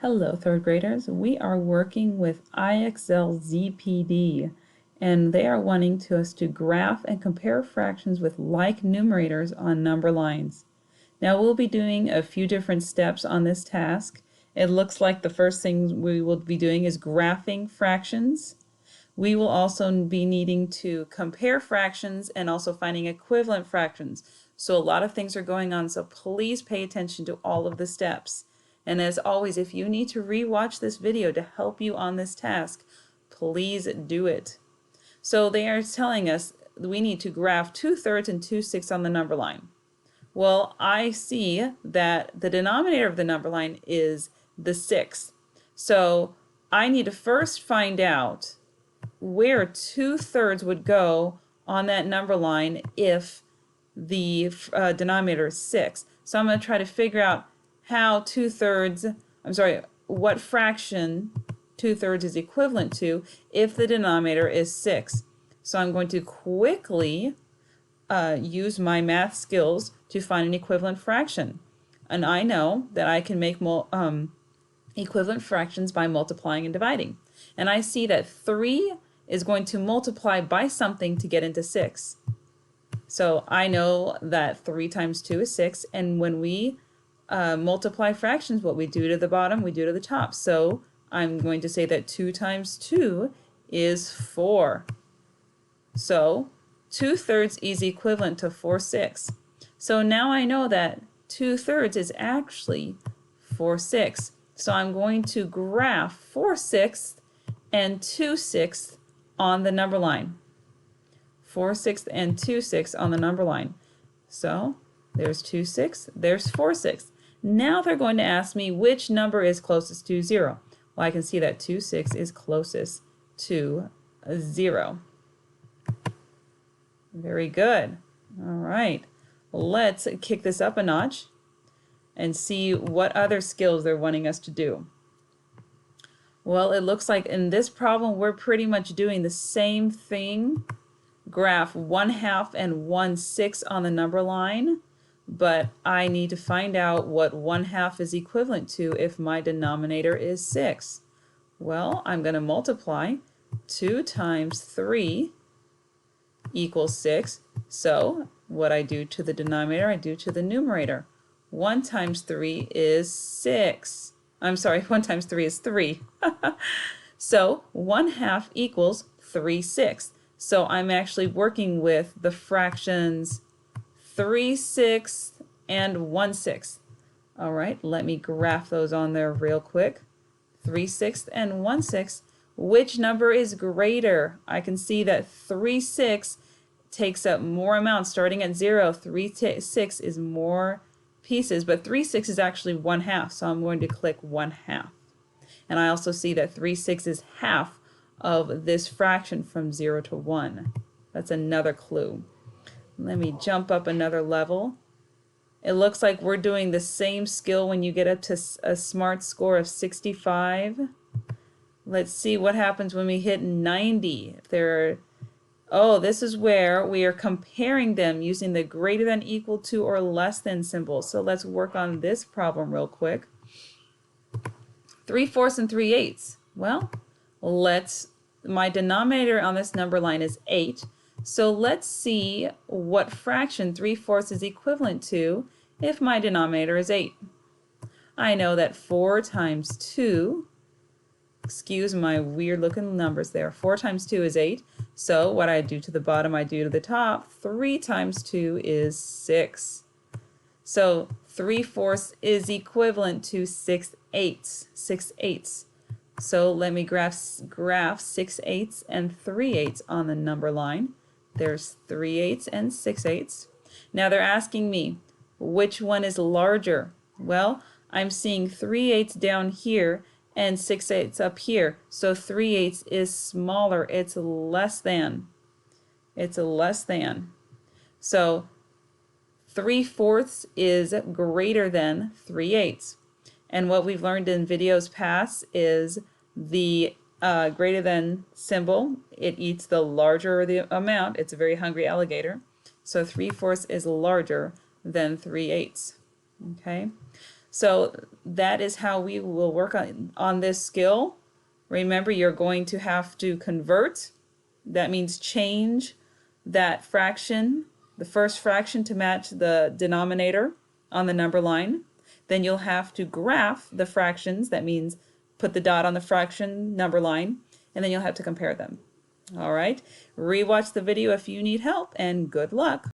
Hello, third graders. We are working with IXL ZPD, and they are wanting us to graph and compare fractions with like numerators on number lines. Now we'll be doing a few different steps on this task. It looks like the first thing we will be doing is graphing fractions. We will also be needing to compare fractions and also finding equivalent fractions. So a lot of things are going on, so please pay attention to all of the steps. And as always, if you need to re-watch this video to help you on this task, please do it. So they are telling us we need to graph 2/3 and 2/6 on the number line. Well, I see that the denominator of the number line is the 6. So I need to first find out where 2/3 would go on that number line if the denominator is 6. So I'm going to try to figure out how what fraction 2/3 is equivalent to if the denominator is 6. So I'm going to quickly use my math skills to find an equivalent fraction. And I know that I can make equivalent fractions by multiplying and dividing. And I see that 3 is going to multiply by something to get into 6. So I know that 3 times 2 is 6, and when we multiply fractions, what we do to the bottom, we do to the top. So I'm going to say that 2 times 2 is 4. So 2/3 is equivalent to 4/6. So now I know that 2/3 is actually 4/6. So I'm going to graph 4/6 and 2/6 on the number line. 4/6 and 2/6 on the number line. So there's 2/6, there's 4/6. Now they're going to ask me which number is closest to 0. Well, I can see that 2/6 is closest to 0. Very good. All right, let's kick this up a notch and see what other skills they're wanting us to do. Well, it looks like in this problem we're pretty much doing the same thing. Graph 1/2 and 1/6 on the number line, but I need to find out what 1/2 is equivalent to if my denominator is 6. Well, I'm going to multiply 2 times 3 equals 6. So what I do to the denominator, I do to the numerator. 1 times 3 is 6. I'm sorry, 1 times 3 is 3. So 1/2 equals 3/6. So I'm actually working with the fractions 3/6 and 1/6. All right, let me graph those on there real quick. 3/6 and 1/6. Which number is greater? I can see that 3/6 takes up more amounts starting at 0. 3/6 is more pieces, but 3/6 is actually 1/2, so I'm going to click 1/2. And I also see that 3/6 is half of this fraction from 0 to 1. That's another clue. Let me jump up another level. It looks like we're doing the same skill when you get up to a SMART score of 65. Let's see what happens when we hit 90. This is where we are comparing them using the greater than, equal to, or less than symbol. So let's work on this problem real quick. 3/4 and 3/8. Well, my denominator on this number line is 8. So let's see what fraction 3/4 is equivalent to if my denominator is 8. I know that 4 times 2, excuse my weird looking numbers there, 4 times 2 is 8. So what I do to the bottom, I do to the top. 3 times 2 is 6. So 3/4 is equivalent to 6/8. 6/8. So let me graph 6/8 and 3/8 on the number line. There's 3/8 and 6/8. Now they're asking me which one is larger. Well, I'm seeing 3/8 down here and 6/8 up here. So 3/8 is smaller. It's less than. It's a less than. So 3/4 is greater than 3/8. And what we've learned in videos past is the greater than symbol, it eats the larger the amount. It's a very hungry alligator. So 3/4 is larger than 3/8. Okay. So that is how we will work on this skill. Remember, you're going to have to convert. That means change that fraction, the first fraction, to match the denominator on the number line. Then you'll have to graph the fractions. That means put the dot on the fraction number line, and then you'll have to compare them. All right, rewatch the video if you need help, and good luck.